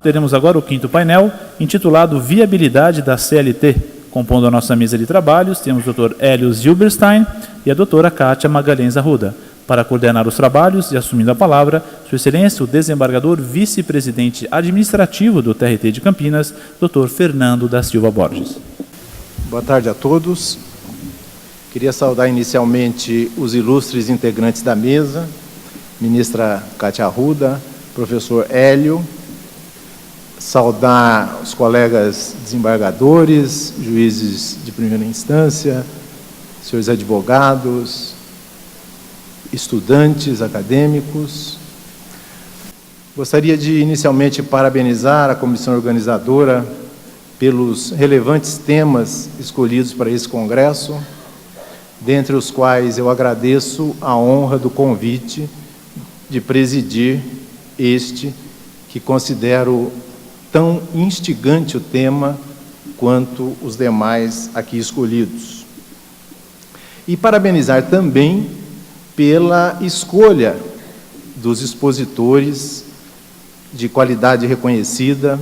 teremos agora o quinto painel, intitulado Viabilidade da CLT. Compondo a nossa mesa de trabalhos, temos o Dr. Hélio Zilberstein e a doutora Kátia Magalhães Arruda. Para coordenar os trabalhos e assumindo a palavra, Sua Excelência, o desembargador vice-presidente administrativo do TRT de Campinas, Dr. Fernando da Silva Borges. Boa tarde a todos. Queria saudar inicialmente os ilustres integrantes da mesa, ministra Kátia Arruda, professor Hélio, saudar os colegas desembargadores, juízes de primeira instância, senhores advogados, estudantes, acadêmicos. Gostaria de inicialmente parabenizar a comissão organizadora pelos relevantes temas escolhidos para esse congresso, dentre os quais eu agradeço a honra do convite de presidir este, que considero tão instigante o tema quanto os demais aqui escolhidos. E parabenizar também pela escolha dos expositores de qualidade reconhecida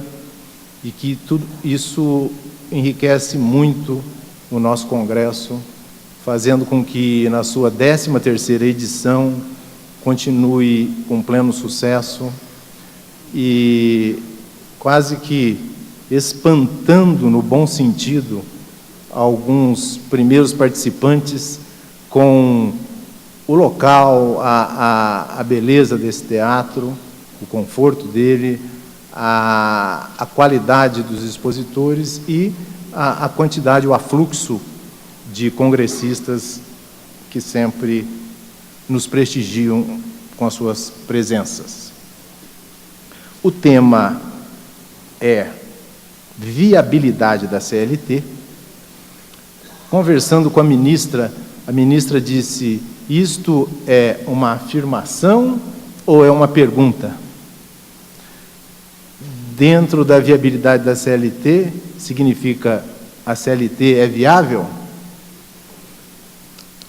e que tudo isso enriquece muito o nosso congresso, fazendo com que na sua 13ª edição continue com pleno sucesso e quase que espantando, no bom sentido, alguns primeiros participantes com o local, a beleza desse teatro, o conforto dele, a qualidade dos expositores e a quantidade, o afluxo de congressistas que sempre nos prestigiam com as suas presenças. O tema é viabilidade da CLT. Conversando com a ministra disse: isto é uma afirmação ou é uma pergunta? Dentro da viabilidade da CLT, significa a CLT é viável?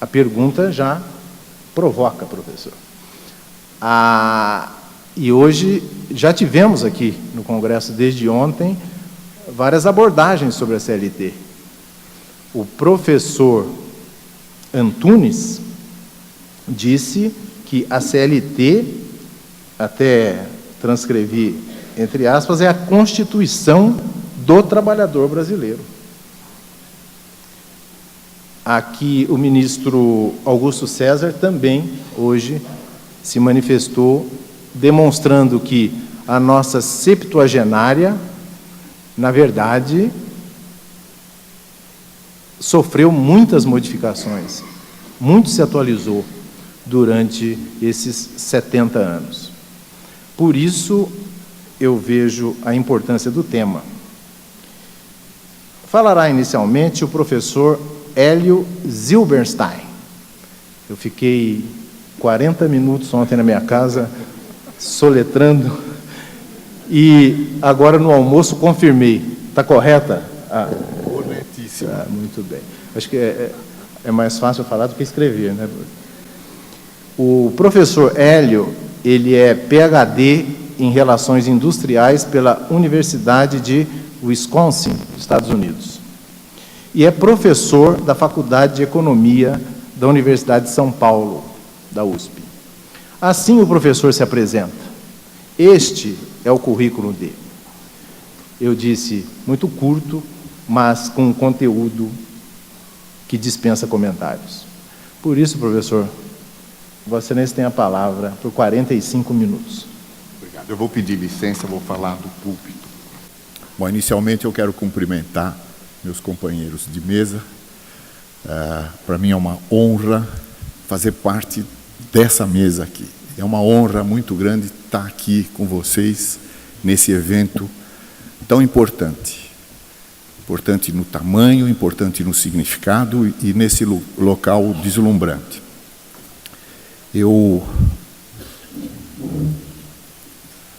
A pergunta já provoca, professor. E hoje já tivemos aqui no Congresso, desde ontem, várias abordagens sobre a CLT. O professor Antunes disse que a CLT, até transcrevi entre aspas, é a Constituição do trabalhador brasileiro. Aqui o ministro Augusto César também, hoje, se manifestou, demonstrando que a nossa septuagenária, na verdade, sofreu muitas modificações, muito se atualizou durante esses 70 anos. Por isso, eu vejo a importância do tema. Falará inicialmente o professor Hélio Zilberstein. Eu fiquei 40 minutos ontem na minha casa, soletrando, e agora no almoço confirmei. Está correta? Corretíssima. Muito bem. Acho que é mais fácil falar do que escrever, né? O professor Hélio, ele é PhD em Relações Industriais pela Universidade de Wisconsin, Estados Unidos. E é professor da Faculdade de Economia da Universidade de São Paulo, da USP. Assim o professor se apresenta. Este é o currículo dele. Eu disse, muito curto, mas com conteúdo que dispensa comentários. Por isso, professor, Vossa Excelência tem a palavra por 45 minutos. Obrigado. Eu vou pedir licença, vou falar do púlpito. Bom, inicialmente eu quero cumprimentar meus companheiros de mesa. Para mim é uma honra fazer parte dessa mesa aqui. É uma honra muito grande estar aqui com vocês nesse evento tão importante. Importante no tamanho, importante no significado e nesse local deslumbrante. Eu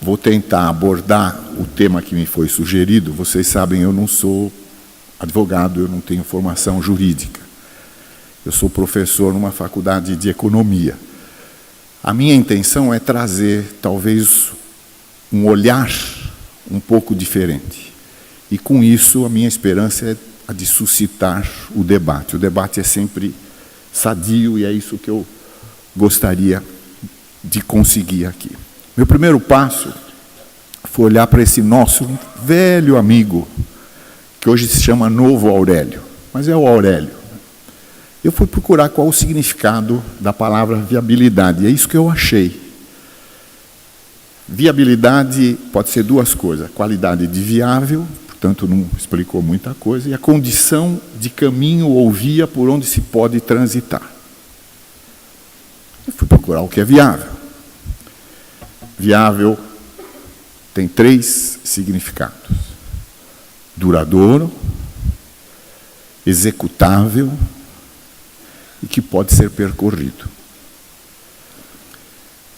vou tentar abordar o tema que me foi sugerido. Vocês sabem, eu não sou advogado, eu não tenho formação jurídica. Eu sou professor numa faculdade de economia. A minha intenção é trazer, talvez, um olhar um pouco diferente. E com isso, a minha esperança é a de suscitar o debate. O debate é sempre sadio e é isso que eu gostaria de conseguir aqui. Meu primeiro passo foi olhar para esse nosso velho amigo, que hoje se chama Novo Aurélio, mas é o Aurélio. Eu fui procurar qual o significado da palavra viabilidade, e é isso que eu achei. Viabilidade pode ser duas coisas: a qualidade de viável, portanto não explicou muita coisa, e a condição de caminho ou via por onde se pode transitar. Eu fui procurar o que é viável. Viável tem 3 significados: duradouro, executável e que pode ser percorrido.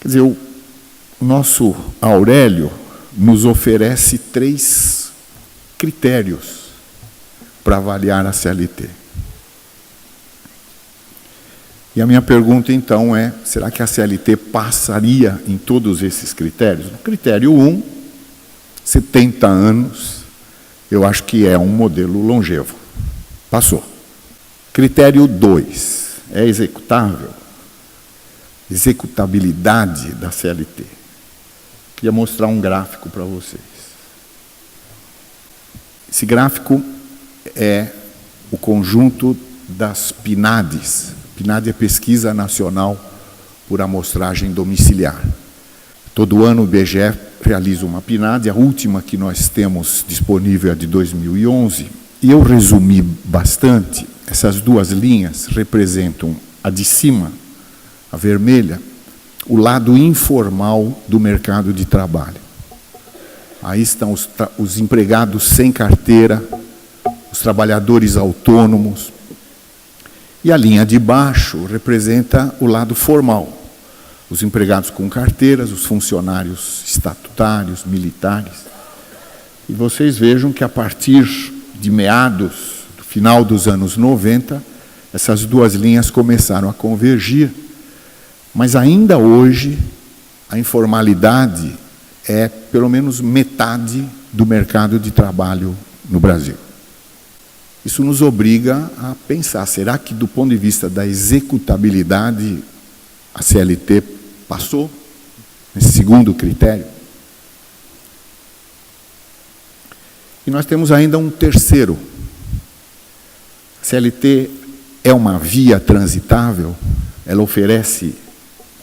Quer dizer, o nosso Aurélio nos oferece 3 critérios para avaliar a CLT. E a minha pergunta, então, é: será que a CLT passaria em todos esses critérios? No critério 1, 70 anos, eu acho que é um modelo longevo. Passou. Critério 2, é executável? Executabilidade da CLT. Queria mostrar um gráfico para vocês. Esse gráfico é o conjunto das PNADs. PNAD é Pesquisa Nacional por Amostragem Domiciliar. Todo ano o IBGE realiza uma PNAD, a última que nós temos disponível é de 2011, e eu resumi bastante. Essas 2 linhas representam a de cima, a vermelha, o lado informal do mercado de trabalho. Aí estão os empregados sem carteira, os trabalhadores autônomos. E a linha de baixo representa o lado formal, os empregados com carteiras, os funcionários estatutários, militares. E vocês vejam que a partir de meados, do final dos anos 90, essas 2 linhas começaram a convergir, mas ainda hoje a informalidade é pelo menos metade do mercado de trabalho no Brasil. Isso nos obriga a pensar: será que, do ponto de vista da executabilidade, a CLT passou nesse segundo critério? E nós temos ainda um terceiro. A CLT é uma via transitável? Ela oferece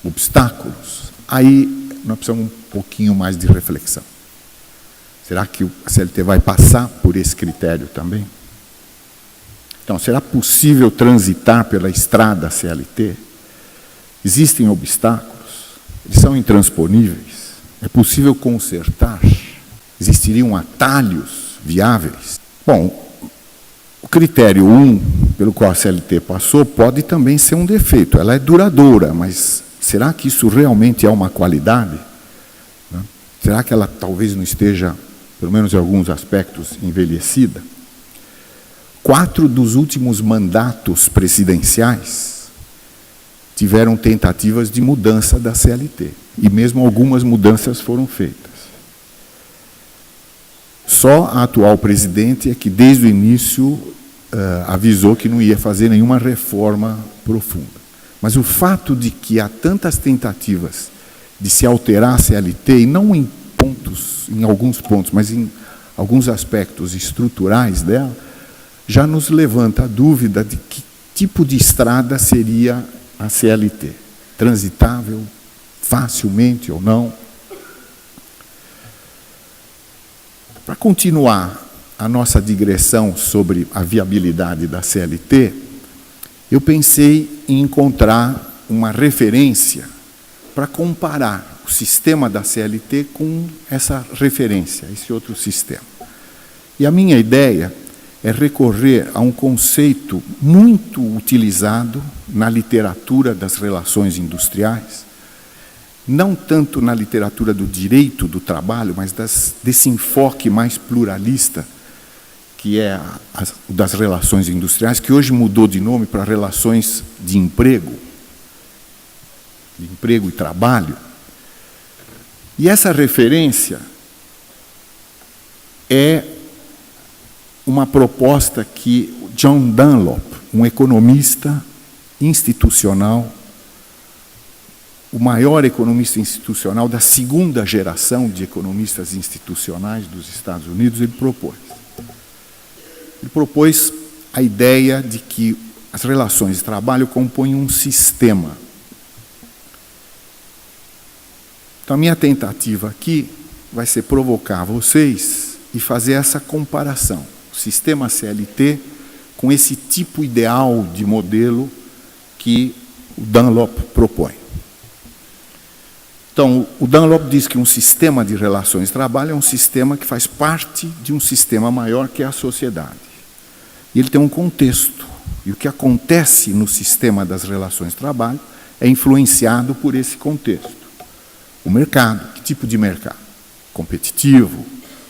obstáculos? Aí nós precisamos um pouquinho mais de reflexão. Será que a CLT vai passar por esse critério também? Então, será possível transitar pela estrada CLT? Existem obstáculos? Eles são intransponíveis? É possível consertar? Existiriam atalhos viáveis? Bom, o critério 1, pelo qual a CLT passou, pode também ser um defeito. Ela é duradoura, mas será que isso realmente é uma qualidade? Será que ela talvez não esteja, pelo menos em alguns aspectos, envelhecida? 4 dos últimos mandatos presidenciais tiveram tentativas de mudança da CLT. E mesmo algumas mudanças foram feitas. Só a atual presidente é que, desde o início, avisou que não ia fazer nenhuma reforma profunda. Mas o fato de que há tantas tentativas de se alterar a CLT, e não em alguns pontos, mas em alguns aspectos estruturais dela, já nos levanta a dúvida de que tipo de estrada seria a CLT. Transitável, facilmente ou não. Para continuar a nossa digressão sobre a viabilidade da CLT, eu pensei em encontrar uma referência para comparar o sistema da CLT com essa referência, esse outro sistema. E a minha ideia é recorrer a um conceito muito utilizado na literatura das relações industriais, não tanto na literatura do direito do trabalho, mas desse enfoque mais pluralista, que é das relações industriais, que hoje mudou de nome para relações de emprego e trabalho. E essa referência é uma proposta que John Dunlop, um economista institucional, o maior economista institucional da segunda geração de economistas institucionais dos Estados Unidos, ele propôs. Ele propôs a ideia de que as relações de trabalho compõem um sistema. Então, a minha tentativa aqui vai ser provocar vocês e fazer essa comparação. O sistema CLT com esse tipo ideal de modelo que o Dunlop propõe. Então, o Dunlop diz que um sistema de relações de trabalho é um sistema que faz parte de um sistema maior que é a sociedade. E ele tem um contexto. E o que acontece no sistema das relações de trabalho é influenciado por esse contexto. O mercado, que tipo de mercado? Competitivo,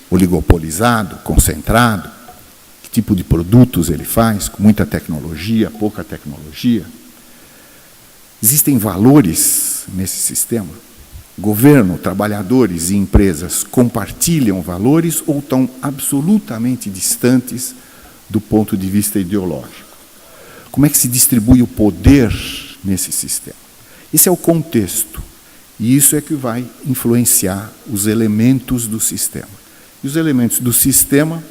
oligopolizado, concentrado? Que tipo de produtos ele faz? Com muita tecnologia, pouca tecnologia? Existem valores nesse sistema? Governo, trabalhadores e empresas compartilham valores ou estão absolutamente distantes do ponto de vista ideológico? Como é que se distribui o poder nesse sistema? Esse é o contexto. E isso é que vai influenciar os elementos do sistema. E os elementos do sistema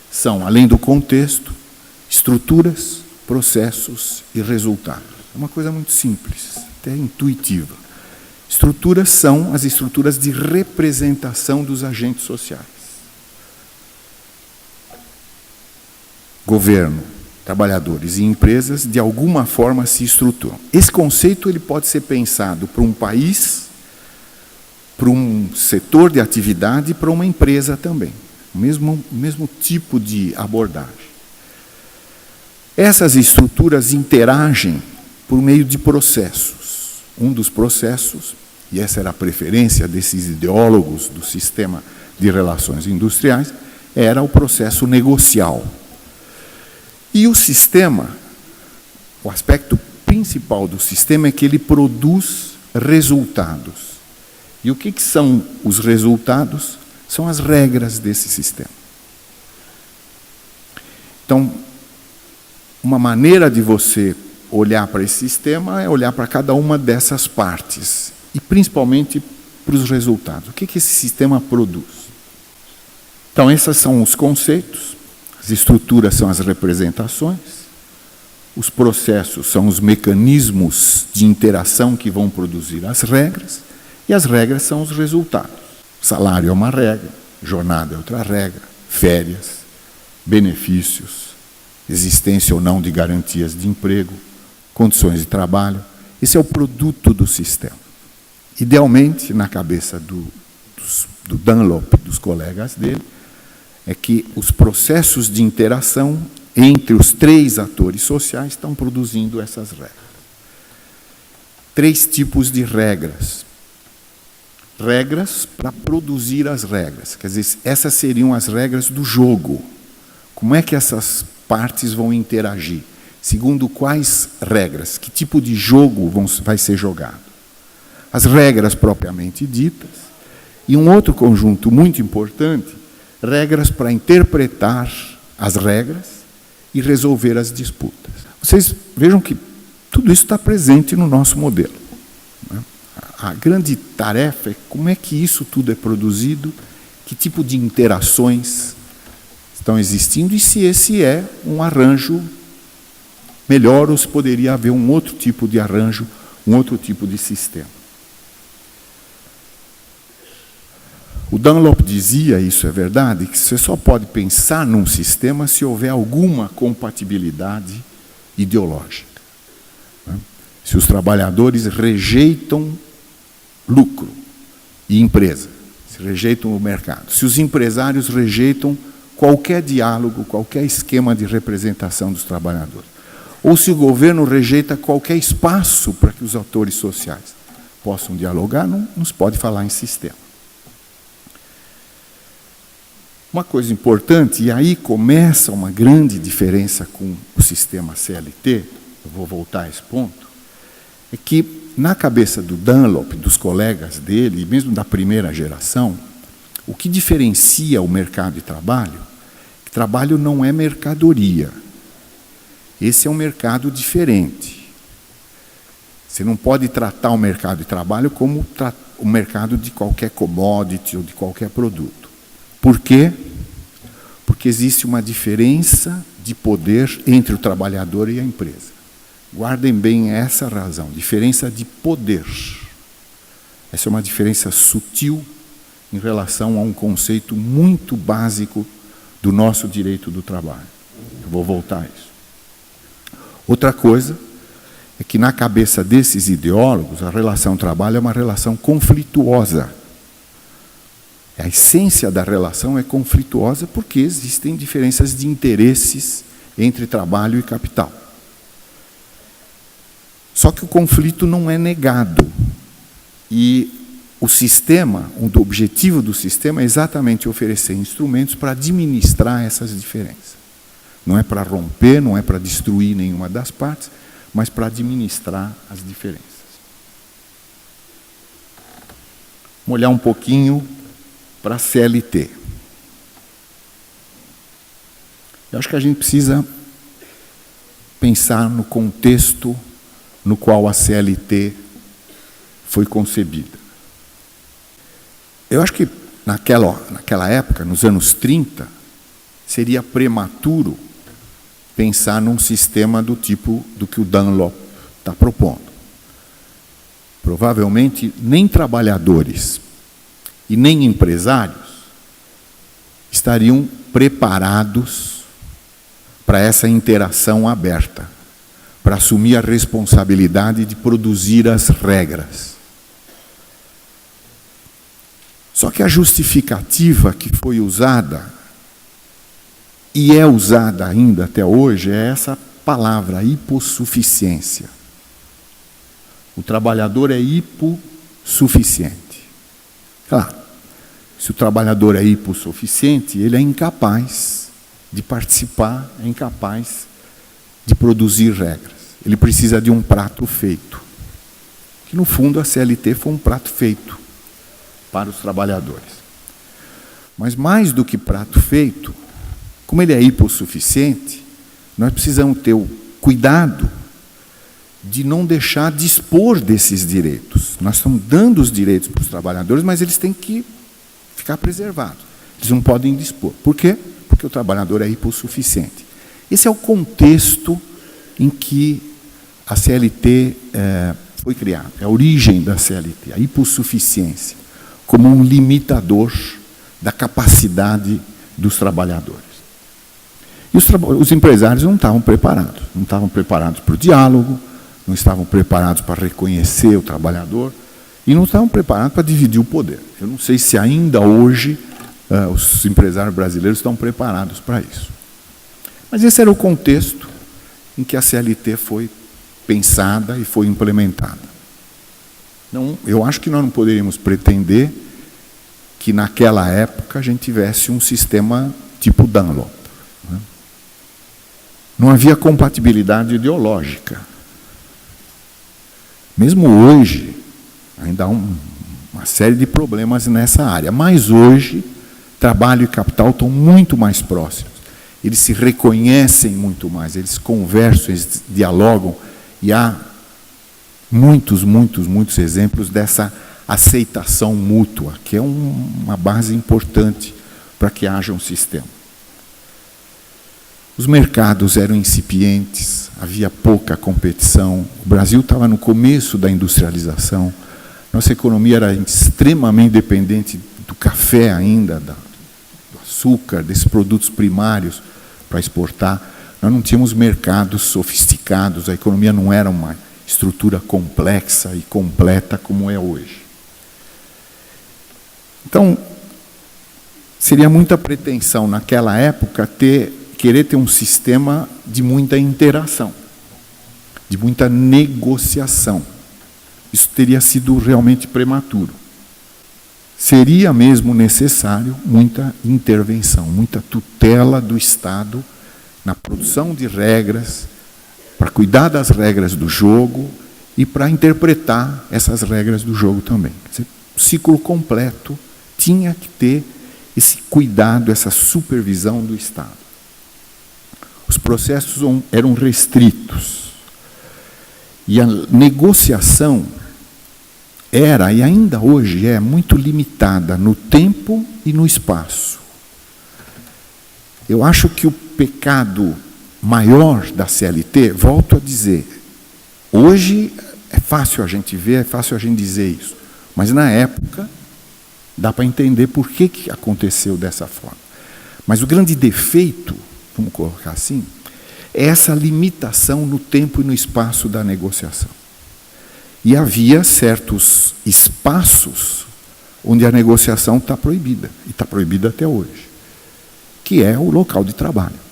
são, além do contexto, estruturas, processos e resultados. É uma coisa muito simples, até intuitiva. Estruturas são as estruturas de representação dos agentes sociais. Governo, trabalhadores e empresas, de alguma forma, se estruturam. Esse conceito ele pode ser pensado para um país, para um setor de atividade e para uma empresa também. O mesmo tipo de abordagem. Essas estruturas interagem por meio de processos. Um dos processos, e essa era a preferência desses ideólogos do sistema de relações industriais, era o processo negocial. E o sistema, o aspecto principal do sistema é que ele produz resultados. E o que são os resultados? São as regras desse sistema. Então, uma maneira de você olhar para esse sistema é olhar para cada uma dessas partes, e principalmente para os resultados. O que esse sistema produz? Então, esses são os conceitos, as estruturas são as representações, os processos são os mecanismos de interação que vão produzir as regras, e as regras são os resultados. Salário é uma regra, jornada é outra regra, férias, benefícios, existência ou não de garantias de emprego, condições de trabalho. Esse é o produto do sistema. Idealmente, na cabeça do Dunlop, dos colegas dele, é que os processos de interação entre os três atores sociais estão produzindo essas regras. 3 tipos de regras. Regras para produzir as regras. Quer dizer, essas seriam as regras do jogo. Como é que essas partes vão interagir? Segundo quais regras? Que tipo de jogo vai ser jogado? As regras propriamente ditas. E um outro conjunto muito importante, regras para interpretar as regras e resolver as disputas. Vocês vejam que tudo isso está presente no nosso modelo. A grande tarefa é como é que isso tudo é produzido, que tipo de interações estão existindo e se esse é um arranjo melhor ou se poderia haver um outro tipo de arranjo, um outro tipo de sistema. O Dunlop dizia, isso é verdade, que você só pode pensar num sistema se houver alguma compatibilidade ideológica. Se os trabalhadores rejeitam lucro e empresa, se rejeitam o mercado, se os empresários rejeitam qualquer diálogo, qualquer esquema de representação dos trabalhadores, ou se o governo rejeita qualquer espaço para que os atores sociais possam dialogar, não se pode falar em sistema. Uma coisa importante, e aí começa uma grande diferença com o sistema CLT, eu vou voltar a esse ponto, é que na cabeça do Dunlop, dos colegas dele, e mesmo da primeira geração, O que diferencia o mercado de trabalho, que trabalho não é mercadoria. Esse é um mercado diferente. Você não pode tratar o mercado de trabalho como o mercado de qualquer commodity ou de qualquer produto. Por quê? Porque existe uma diferença de poder entre o trabalhador e a empresa. Guardem bem essa razão, diferença de poder. Essa é uma diferença sutil em relação a um conceito muito básico do nosso direito do trabalho. Eu vou voltar a isso. Outra coisa é que na cabeça desses ideólogos a relação trabalho é uma relação conflituosa. A essência da relação é conflituosa porque existem diferenças de interesses entre trabalho e capital. Só que o conflito não é negado. E o sistema, o objetivo do sistema é exatamente oferecer instrumentos para administrar essas diferenças. Não é para romper, não é para destruir nenhuma das partes, mas para administrar as diferenças. Vamos olhar um pouquinho para a CLT. Eu acho que a gente precisa pensar no contexto no qual a CLT foi concebida. Eu acho que naquela época, nos anos 30, seria prematuro pensar num sistema do tipo do que o Dunlop está propondo. Provavelmente nem trabalhadores e nem empresários estariam preparados para essa interação aberta, para assumir a responsabilidade de produzir as regras. Só que a justificativa que foi usada, e é usada ainda até hoje, é essa palavra, hipossuficiência. O trabalhador é hipossuficiente. Claro, se o trabalhador é hipossuficiente, ele é incapaz de participar, é incapaz de produzir regras. Ele precisa de um prato feito. Que, no fundo, a CLT foi um prato feito para os trabalhadores. Mas, mais do que prato feito, como ele é hipossuficiente, nós precisamos ter o cuidado de não deixar de dispor desses direitos. Nós estamos dando os direitos para os trabalhadores, mas eles têm que ficar preservados. Eles não podem dispor. Por quê? Porque o trabalhador é hipossuficiente. Esse é o contexto em que a CLT foi criada. É a origem da CLT, a hipossuficiência, como um limitador da capacidade dos trabalhadores. E os empresários não estavam preparados para o diálogo, não estavam preparados para reconhecer o trabalhador e não estavam preparados para dividir o poder. Eu não sei se ainda hoje os empresários brasileiros estão preparados para isso. Mas esse era o contexto em que a CLT foi pensada e foi implementada. Então, eu acho que nós não poderíamos pretender que naquela época a gente tivesse um sistema tipo Dunlop. Né? Não havia compatibilidade ideológica. Mesmo hoje, ainda há uma série de problemas nessa área, mas hoje, trabalho e capital estão muito mais próximos. Eles se reconhecem muito mais, eles conversam, eles dialogam, e há muitos exemplos dessa aceitação mútua, que é uma base importante para que haja um sistema. Os mercados eram incipientes, havia pouca competição, o Brasil estava no começo da industrialização, nossa economia era extremamente dependente do café ainda, do açúcar, desses produtos primários para exportar. Nós não tínhamos mercados sofisticados, a economia não era uma estrutura complexa e completa como é hoje. Então, seria muita pretensão naquela época querer ter um sistema de muita interação, de muita negociação. Isso teria sido realmente prematuro. Seria mesmo necessário muita intervenção, muita tutela do Estado na produção de regras, para cuidar das regras do jogo e para interpretar essas regras do jogo também. Quer dizer, o ciclo completo tinha que ter esse cuidado, essa supervisão do Estado. Os processos eram restritos. E a negociação era, e ainda hoje é, muito limitada no tempo e no espaço. Eu acho que o pecado maior da CLT, volto a dizer, hoje é fácil a gente ver, é fácil a gente dizer isso, mas na época dá para entender por que aconteceu dessa forma. Mas o grande defeito, vamos colocar assim, é essa limitação no tempo e no espaço da negociação. E havia certos espaços onde a negociação está proibida, e está proibida até hoje, que é o local de trabalho.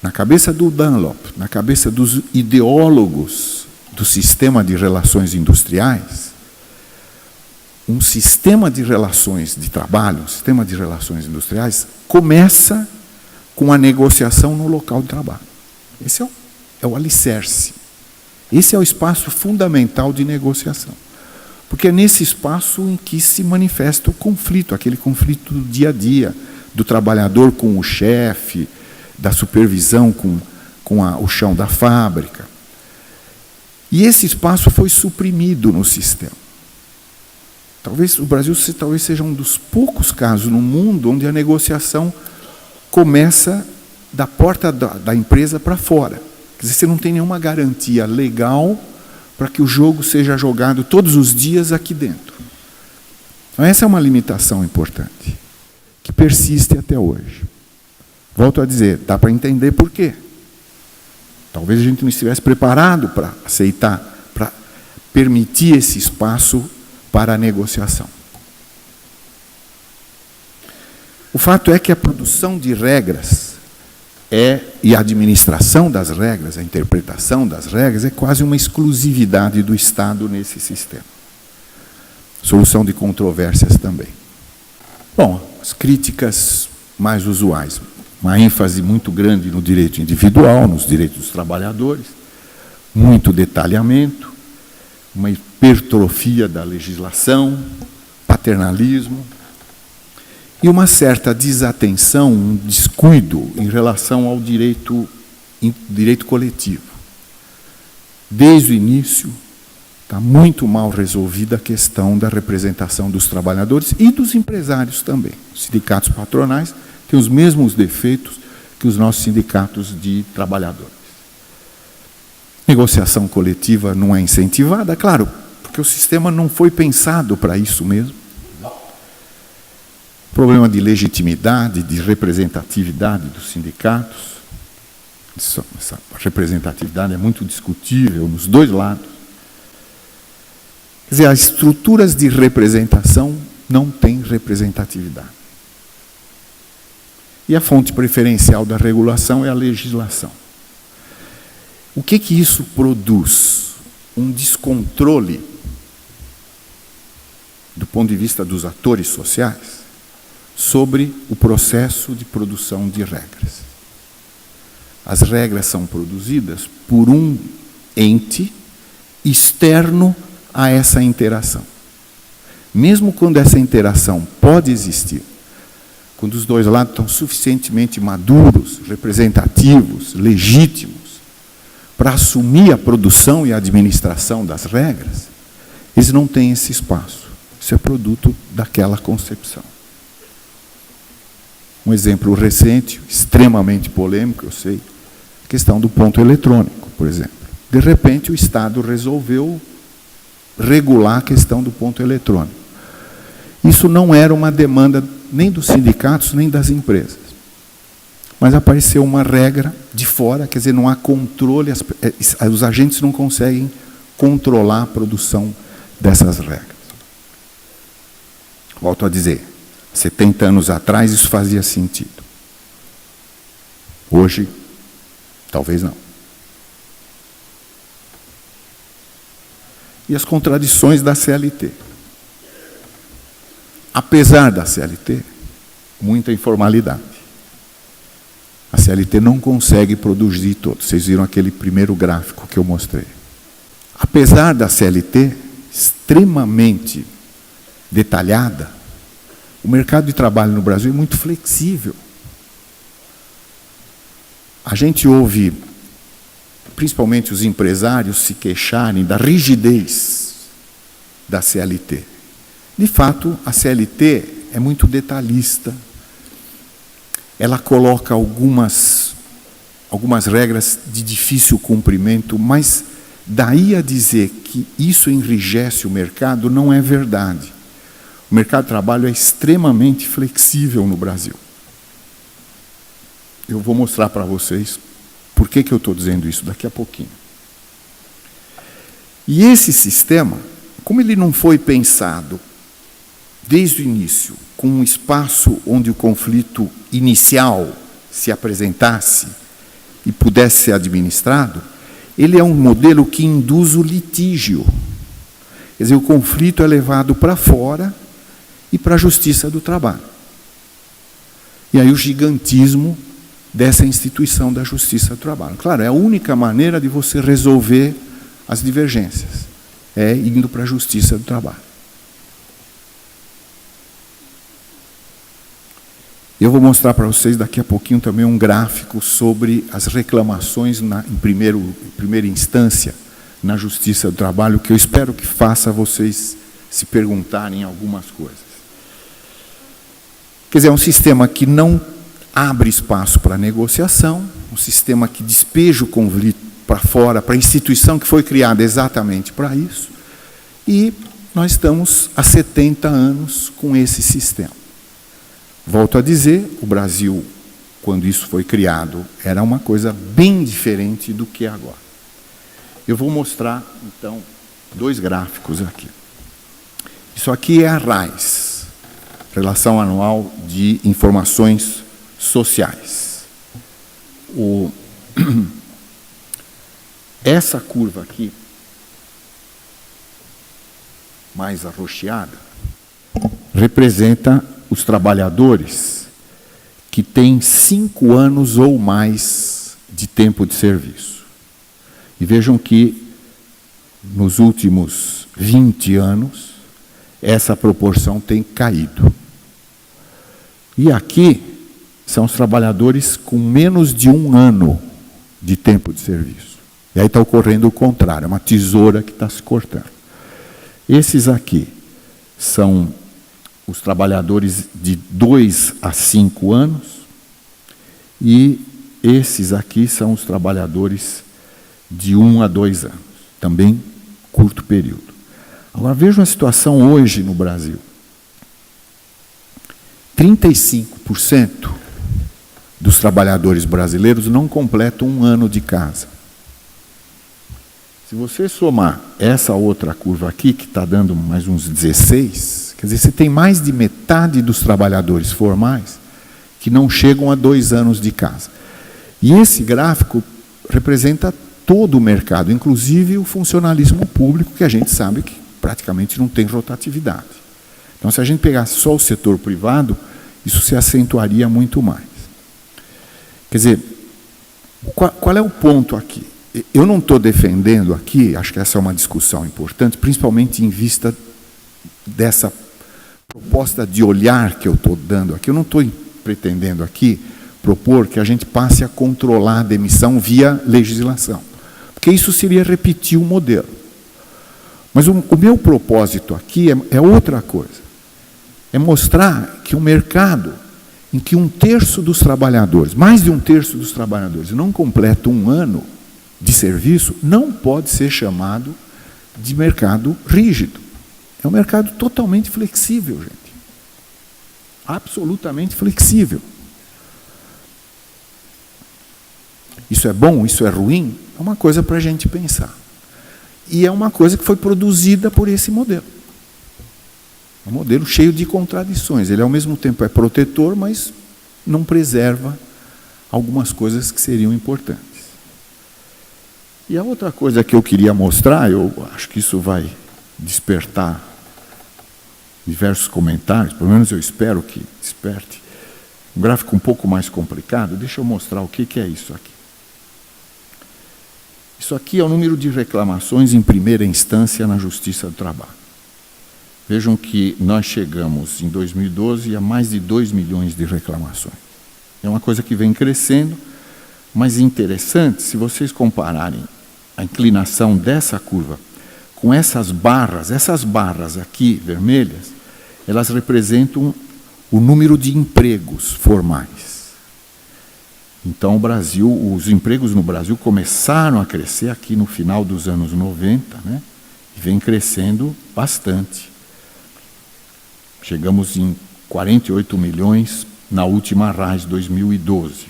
Na cabeça do Dunlop, na cabeça dos ideólogos do sistema de relações industriais, um sistema de relações de trabalho, um sistema de relações industriais, começa com a negociação no local de trabalho. Esse é o alicerce. Esse é o espaço fundamental de negociação. Porque é nesse espaço em que se manifesta o conflito, aquele conflito do dia a dia, do trabalhador com o chefe, da supervisão com o chão da fábrica. E esse espaço foi suprimido no sistema. Talvez o Brasil seja um dos poucos casos no mundo onde a negociação começa da porta da empresa para fora. Quer dizer, você não tem nenhuma garantia legal para que o jogo seja jogado todos os dias aqui dentro. Então, essa é uma limitação importante, que persiste até hoje. Volto a dizer, dá para entender por quê. Talvez a gente não estivesse preparado para aceitar, para permitir esse espaço para a negociação. O fato é que a produção de regras e a administração das regras, a interpretação das regras, é quase uma exclusividade do Estado nesse sistema. Solução de controvérsias também. Bom, as críticas mais usuais. Uma ênfase muito grande no direito individual, nos direitos dos trabalhadores, muito detalhamento, uma hipertrofia da legislação, paternalismo, e uma certa desatenção, um descuido em relação ao direito coletivo. Desde o início, está muito mal resolvida a questão da representação dos trabalhadores e dos empresários também. Os sindicatos patronais têm os mesmos defeitos que os nossos sindicatos de trabalhadores. Negociação coletiva não é incentivada, claro, porque o sistema não foi pensado para isso mesmo. Problema de legitimidade, de representatividade dos sindicatos. Essa representatividade é muito discutível nos dois lados. Quer dizer, as estruturas de representação não têm representatividade. E a fonte preferencial da regulação é a legislação. O que isso produz? Um descontrole do ponto de vista dos atores sociais sobre o processo de produção de regras. As regras são produzidas por um ente externo a essa interação. Mesmo quando essa interação pode existir, quando os dois lados estão suficientemente maduros, representativos, legítimos, para assumir a produção e a administração das regras, eles não têm esse espaço. Isso é produto daquela concepção. Um exemplo recente, extremamente polêmico, eu sei, a questão do ponto eletrônico, por exemplo. De repente, o Estado resolveu regular a questão do ponto eletrônico. Isso não era uma demanda nem dos sindicatos, nem das empresas. Mas apareceu uma regra de fora, quer dizer, não há controle, os agentes não conseguem controlar a produção dessas regras. Volto a dizer, 70 anos atrás isso fazia sentido. Hoje, talvez não. E as contradições da CLT. Apesar da CLT, muita informalidade. A CLT não consegue produzir todos. Vocês viram aquele primeiro gráfico que eu mostrei. Apesar da CLT extremamente detalhada, O mercado de trabalho no Brasil é muito flexível. A gente ouve, principalmente os empresários, se queixarem da rigidez da CLT. De fato, a CLT é muito detalhista. Ela coloca algumas regras de difícil cumprimento, mas daí a dizer que isso enrijece o mercado não é verdade. O mercado de trabalho é extremamente flexível no Brasil. Eu vou mostrar para vocês por que eu estou dizendo isso daqui a pouquinho. E esse sistema, como ele não foi pensado desde o início, com um espaço onde o conflito inicial se apresentasse e pudesse ser administrado, ele é um modelo que induz o litígio. Quer dizer, o conflito é levado para fora e para a justiça do trabalho. E aí o gigantismo dessa instituição da justiça do trabalho. Claro, é a única maneira de você resolver as divergências, é indo para a justiça do trabalho. Eu vou mostrar para vocês daqui a pouquinho também um gráfico sobre as reclamações em primeira instância na Justiça do Trabalho, que eu espero que faça vocês se perguntarem algumas coisas. Quer dizer, é um sistema que não abre espaço para negociação, um sistema que despeja o conflito para fora, para a instituição que foi criada exatamente para isso, e nós estamos há 70 anos com esse sistema. Volto a dizer, o Brasil, quando isso foi criado, era uma coisa bem diferente do que é agora. Eu vou mostrar, então, 2 gráficos aqui. Isso aqui é a RAIS, Relação Anual de Informações Sociais. Essa curva aqui, mais arroxeada, representa os trabalhadores que têm 5 anos ou mais de tempo de serviço. E vejam que, nos últimos 20 anos, essa proporção tem caído. E aqui são os trabalhadores com menos de 1 ano de tempo de serviço. E aí está ocorrendo o contrário, é uma tesoura que está se cortando. Esses aqui são os trabalhadores de 2 a 5 anos, e esses aqui são os trabalhadores de 1 a 2 anos, também curto período. Agora vejam a situação hoje no Brasil. 35% dos trabalhadores brasileiros não completam 1 ano de casa. Se você somar essa outra curva aqui, que está dando mais uns 16, quer dizer, você tem mais de metade dos trabalhadores formais que não chegam a 2 anos de casa. E esse gráfico representa todo o mercado, inclusive o funcionalismo público, que a gente sabe que praticamente não tem rotatividade. Então, se a gente pegasse só o setor privado, isso se acentuaria muito mais. Quer dizer, qual é o ponto aqui? Eu não estou defendendo aqui, acho que essa é uma discussão importante, principalmente em vista dessa proposta de olhar que eu estou dando aqui. Eu não estou pretendendo aqui propor que a gente passe a controlar a demissão via legislação, porque isso seria repetir o modelo. Mas o meu propósito aqui é outra coisa. É mostrar que o mercado em que 1/3 dos trabalhadores, mais de 1/3 dos trabalhadores, não completa 1 ano de serviço, não pode ser chamado de mercado rígido. É um mercado totalmente flexível, gente. Absolutamente flexível. Isso é bom? Isso é ruim? É uma coisa para a gente pensar. E é uma coisa que foi produzida por esse modelo. É um modelo cheio de contradições. Ele, ao mesmo tempo, é protetor, mas não preserva algumas coisas que seriam importantes. E a outra coisa que eu queria mostrar, eu acho que isso vai despertar diversos comentários, pelo menos eu espero que desperte, um gráfico um pouco mais complicado. Deixa eu mostrar o que é isso aqui. Isso aqui é o número de reclamações em primeira instância na Justiça do Trabalho. vejam que nós chegamos em 2012 a mais de 2 milhões de reclamações. É uma coisa que vem crescendo, mas interessante, se vocês compararem a inclinação dessa curva com essas barras aqui vermelhas, elas representam o número de empregos formais. Então, os empregos no Brasil começaram a crescer aqui no final dos anos 90, né? E vem crescendo bastante. Chegamos em 48 milhões na última RAIS 2012.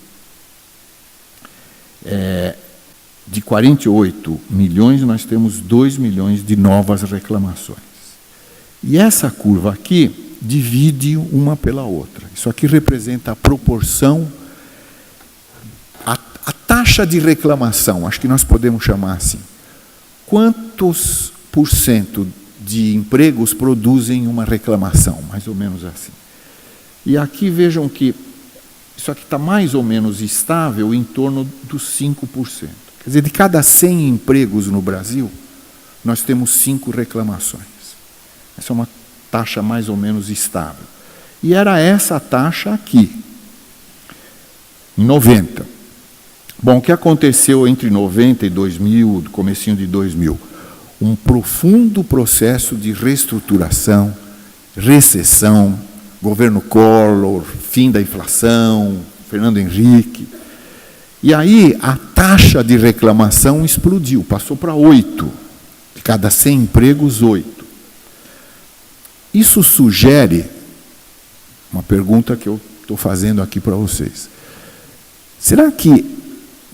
De 48 milhões, nós temos 2 milhões de novas reclamações. E essa curva aqui divide uma pela outra. Isso aqui representa a proporção, a taxa de reclamação, acho que nós podemos chamar assim. Quantos por cento de empregos produzem uma reclamação? Mais ou menos assim. E aqui vejam que isso aqui está mais ou menos estável em torno dos 5%. Quer dizer, de cada 100 empregos no Brasil, nós temos 5 reclamações. Essa é uma taxa mais ou menos estável. E era essa taxa aqui, em 90. Bom, o que aconteceu entre 90 e 2000, do comecinho de 2000? Um profundo processo de reestruturação, recessão, governo Collor, fim da inflação, Fernando Henrique. E aí a taxa de reclamação explodiu, passou para 8. De cada 100 empregos, 8. Isso sugere uma pergunta que eu estou fazendo aqui para vocês. Será que,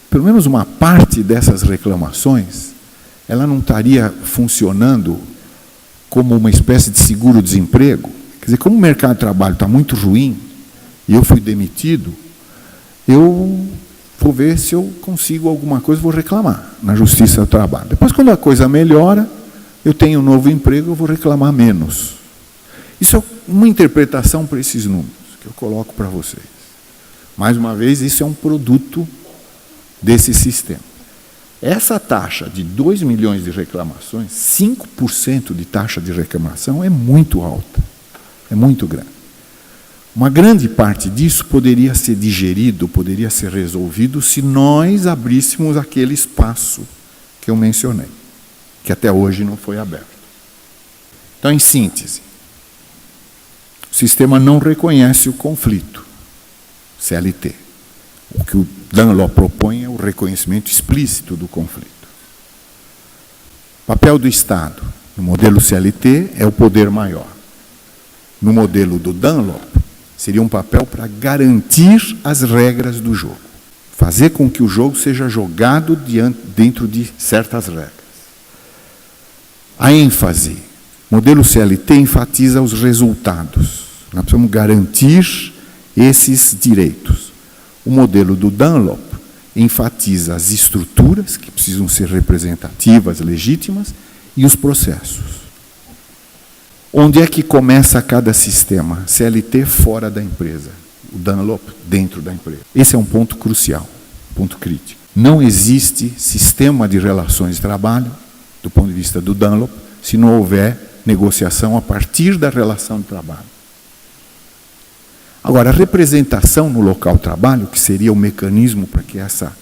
pelo menos uma parte dessas reclamações, ela não estaria funcionando como uma espécie de seguro-desemprego? Quer dizer, como o mercado de trabalho está muito ruim, e eu fui demitido, eu vou ver se eu consigo alguma coisa, vou reclamar na Justiça do Trabalho. Depois, quando a coisa melhora, eu tenho um novo emprego, eu vou reclamar menos. Isso é uma interpretação para esses números, que eu coloco para vocês. Mais uma vez, isso é um produto desse sistema. Essa taxa de 2 milhões de reclamações, 5% de taxa de reclamação é muito alta, é muito grande. Uma grande parte disso poderia ser digerido, poderia ser resolvido se nós abríssemos aquele espaço que eu mencionei, que até hoje não foi aberto. Então, em síntese, o sistema não reconhece o conflito, CLT. O que o Dunlop propõe é o reconhecimento explícito do conflito. O papel do Estado no modelo CLT é o poder maior. No modelo do Dunlop, seria um papel para garantir as regras do jogo. Fazer com que o jogo seja jogado dentro de certas regras. A ênfase. O modelo CLT enfatiza os resultados. Nós precisamos garantir esses direitos. O modelo do Dunlop enfatiza as estruturas, que precisam ser representativas, legítimas, e os processos. Onde é que começa cada sistema? CLT fora da empresa, o Dunlop dentro da empresa. Esse é um ponto crucial, ponto crítico. Não existe sistema de relações de trabalho, do ponto de vista do Dunlop, se não houver negociação a partir da relação de trabalho. Agora, a representação no local de trabalho, que seria o mecanismo para que essa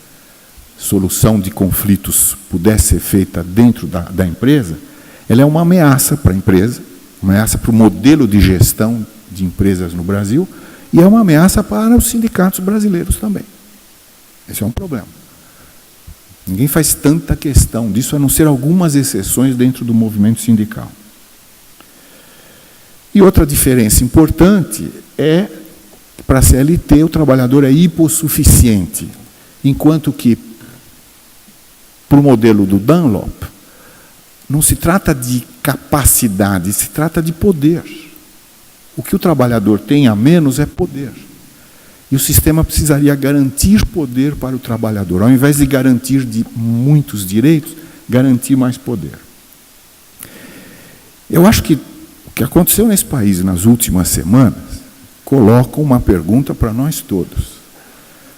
solução de conflitos pudesse ser feita dentro da empresa, ela é uma ameaça para a empresa, uma ameaça para o modelo de gestão de empresas no Brasil e é uma ameaça para os sindicatos brasileiros também. Esse é um problema. Ninguém faz tanta questão disso, a não ser algumas exceções dentro do movimento sindical. E outra diferença importante é para a CLT, o trabalhador é hipossuficiente, enquanto que, para o modelo do Dunlop, não se trata de capacidade, se trata de poder. O que o trabalhador tem a menos é poder. E o sistema precisaria garantir poder para o trabalhador. Ao invés de garantir muitos direitos, garantir mais poder. Eu acho que o que aconteceu nesse país nas últimas semanas coloca uma pergunta para nós todos.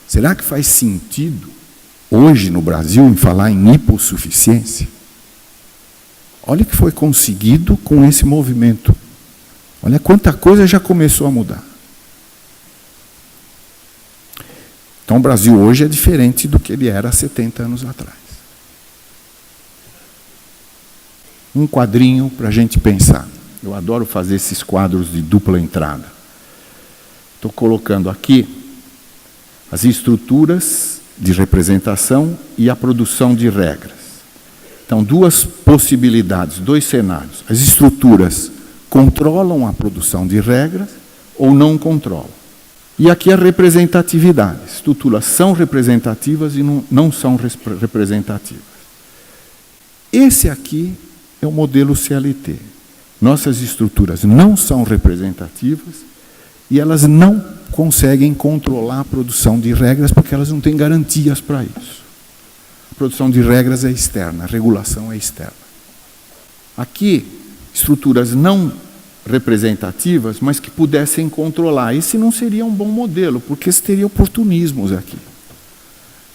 Será que faz sentido, hoje no Brasil, em falar em hipossuficiência? Olha o que foi conseguido com esse movimento Olha quanta coisa já começou a mudar. Então o Brasil hoje é diferente do que ele era há 70 anos atrás. Um quadrinho para a gente pensar. Eu adoro fazer esses quadros de dupla entrada. Estou colocando aqui as estruturas de representação e a produção de regras. Então, duas possibilidades, dois cenários. As estruturas controlam a produção de regras ou não controlam. E aqui a representatividade. As estruturas são representativas e não são representativas. Esse aqui é o modelo CLT. Nossas estruturas não são representativas e elas não conseguem controlar a produção de regras porque elas não têm garantias para isso. A produção de regras é externa, a regulação é externa. Aqui, estruturas não representativas, mas que pudessem controlar. Esse não seria um bom modelo, porque esse teria oportunismos aqui.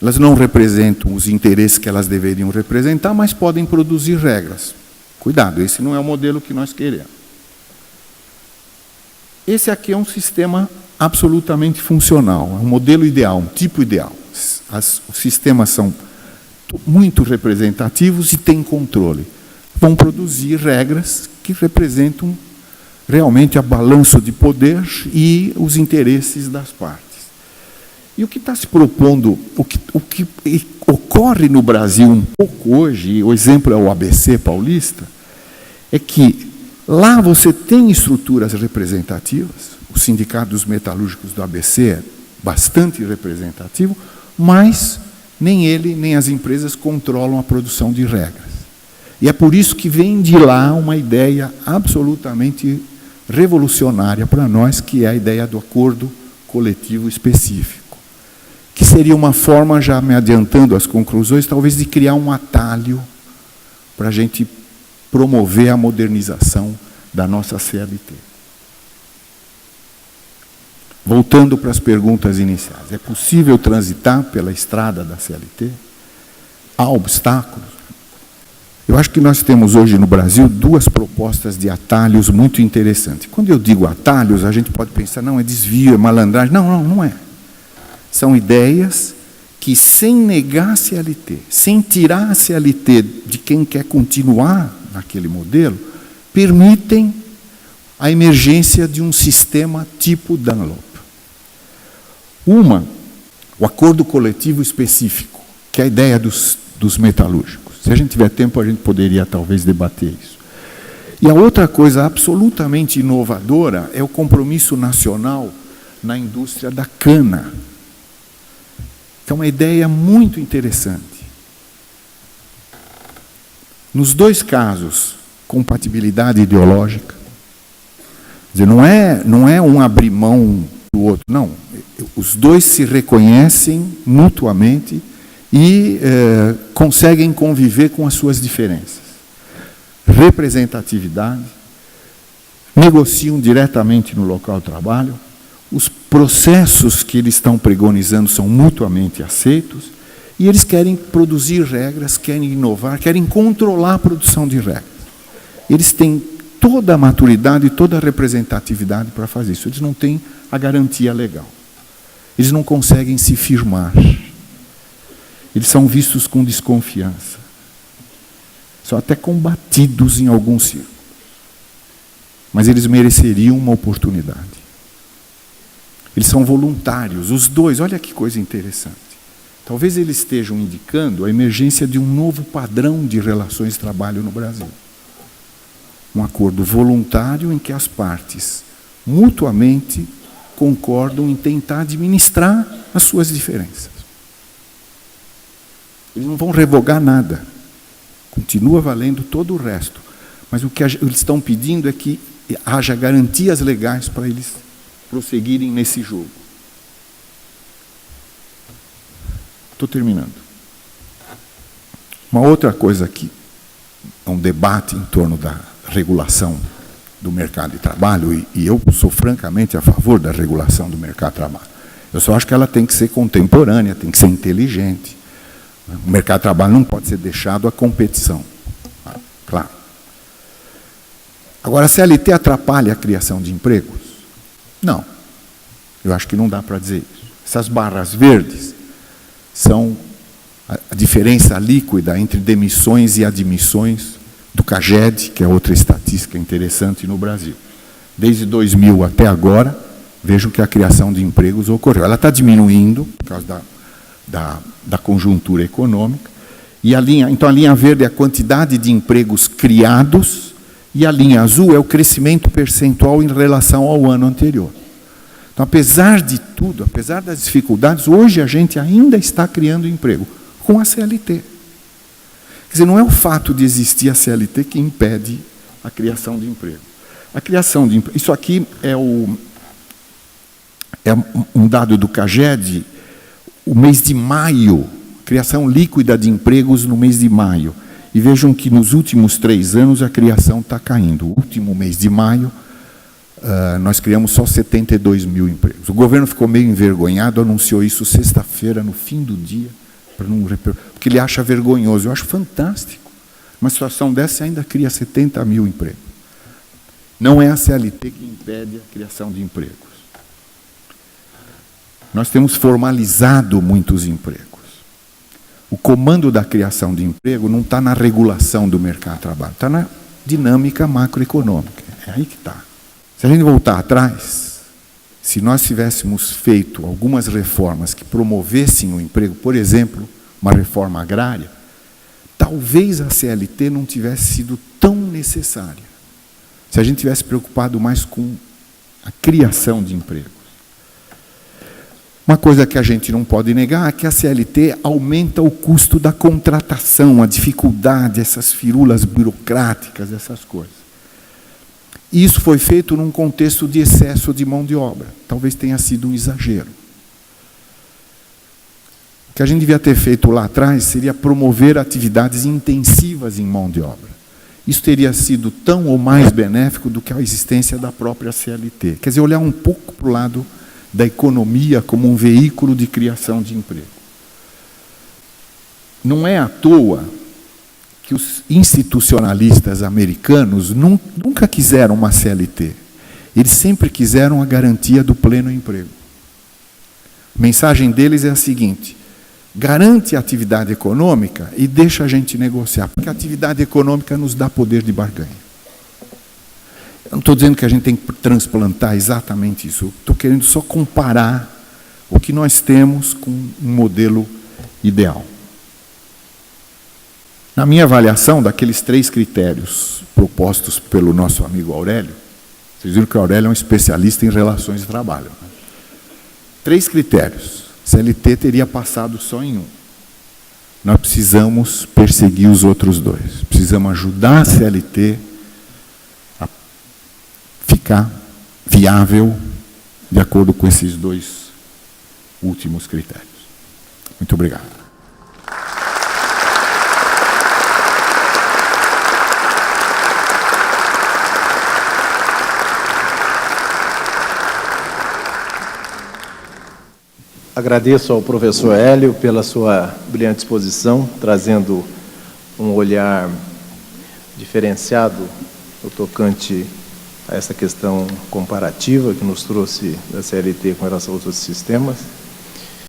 Elas não representam os interesses que elas deveriam representar, mas podem produzir regras. Cuidado, esse não é o modelo que nós queremos. Esse aqui é um sistema absolutamente funcional, é um modelo ideal, um tipo ideal. Os sistemas são muito representativos e têm controle. Vão produzir regras que representam realmente a balanço de poder e os interesses das partes. E o que está se propondo, o que ocorre no Brasil um pouco hoje, o exemplo é o ABC paulista, é que lá você tem estruturas representativas, o Sindicato dos Metalúrgicos do ABC é bastante representativo, mas nem ele, nem as empresas controlam a produção de regras. E é por isso que vem de lá uma ideia absolutamente revolucionária para nós, que é a ideia do acordo coletivo específico, que seria uma forma, já me adiantando as conclusões, talvez de criar um atalho para a gente promover a modernização da nossa CLT. Voltando para as perguntas iniciais, é possível transitar pela estrada da CLT? Há obstáculos? Eu acho que nós temos hoje no Brasil duas propostas de atalhos muito interessantes. Quando eu digo atalhos, a gente pode pensar, não, é desvio, é malandragem. Não é. São ideias que, sem negar a CLT, sem tirar a CLT de quem quer continuar naquele modelo, permitem a emergência de um sistema tipo Dunlop. O acordo coletivo específico, que é a ideia dos metalúrgicos. Se a gente tiver tempo, a gente poderia talvez debater isso. E a outra coisa absolutamente inovadora é o compromisso nacional na indústria da cana. Que é uma ideia muito interessante. Nos dois casos, compatibilidade ideológica. Quer dizer, não é um abrir mão do outro, não. Os dois se reconhecem mutuamente e conseguem conviver com as suas diferenças. Representatividade, negociam diretamente no local de trabalho, os processos que eles estão pregonizando são mutuamente aceitos, e eles querem produzir regras, querem inovar, querem controlar a produção de regras. Eles têm toda a maturidade e toda a representatividade para fazer isso. Eles não têm a garantia legal. Eles não conseguem se firmar. Eles são vistos com desconfiança. São até combatidos em alguns círculos. Mas eles mereceriam uma oportunidade. Eles são voluntários, os dois. Olha que coisa interessante. Talvez eles estejam indicando a emergência de um novo padrão de relações de trabalho no Brasil. Um acordo voluntário em que as partes mutuamente concordam em tentar administrar as suas diferenças. Eles não vão revogar nada. Continua valendo todo o resto. Mas o que eles estão pedindo é que haja garantias legais para eles prosseguirem nesse jogo. Estou terminando. Uma outra coisa aqui, é um debate em torno da regulação do mercado de trabalho, e eu sou francamente a favor da regulação do mercado de trabalho. Eu só acho que ela tem que ser contemporânea, tem que ser inteligente. O mercado de trabalho não pode ser deixado à competição. Claro. Agora, a CLT atrapalha a criação de empregos? Não. Eu acho que não dá para dizer isso. Essas barras verdes são a diferença líquida entre demissões e admissões do CAGED, que é outra estatística interessante no Brasil. Desde 2000 até agora, vejam que a criação de empregos ocorreu. Ela está diminuindo por causa da conjuntura econômica. E então a linha verde é a quantidade de empregos criados e a linha azul é o crescimento percentual em relação ao ano anterior. Então, apesar de tudo, apesar das dificuldades, hoje a gente ainda está criando emprego com a CLT. Quer dizer, não é o fato de existir a CLT que impede a criação de emprego. A criação de emprego, isso aqui é um dado do CAGED, o mês de maio, criação líquida de empregos no mês de maio. E vejam que nos últimos 3 anos a criação está caindo. O último mês de maio, nós criamos só 72 mil empregos. O governo ficou meio envergonhado, anunciou isso sexta-feira, no fim do dia, porque ele acha vergonhoso. Eu acho fantástico. Uma situação dessa ainda cria 70 mil empregos. Não é a CLT que impede a criação de empregos. Nós temos formalizado muitos empregos. O comando da criação de emprego não está na regulação do mercado de trabalho, está na dinâmica macroeconômica. É aí que está. Se a gente voltar atrás, se nós tivéssemos feito algumas reformas que promovessem o emprego, por exemplo, uma reforma agrária, talvez a CLT não tivesse sido tão necessária. Se a gente tivesse preocupado mais com a criação de empregos. Uma coisa que a gente não pode negar é que a CLT aumenta o custo da contratação, a dificuldade, essas firulas burocráticas, essas coisas. E isso foi feito num contexto de excesso de mão de obra. Talvez tenha sido um exagero. O que a gente devia ter feito lá atrás seria promover atividades intensivas em mão de obra. Isso teria sido tão ou mais benéfico do que a existência da própria CLT. Quer dizer, olhar um pouco para o lado da economia como um veículo de criação de emprego. Não é à toa que os institucionalistas americanos nunca quiseram uma CLT. Eles sempre quiseram a garantia do pleno emprego. A mensagem deles é a seguinte: garante a atividade econômica e deixa a gente negociar, porque a atividade econômica nos dá poder de barganha. Eu não estou dizendo que a gente tem que transplantar exatamente isso. Estou querendo só comparar o que nós temos com um modelo ideal. Na minha avaliação, daqueles 3 critérios propostos pelo nosso amigo Aurélio, vocês viram que o Aurélio é um especialista em relações de trabalho. Né? 3 critérios. CLT teria passado só em um. Nós precisamos perseguir os outros 2. Precisamos ajudar a CLT a ficar viável de acordo com esses 2 últimos critérios. Muito obrigado. Agradeço ao professor Hélio pela sua brilhante exposição, trazendo um olhar diferenciado no tocante a essa questão comparativa que nos trouxe da CLT com relação a outros sistemas.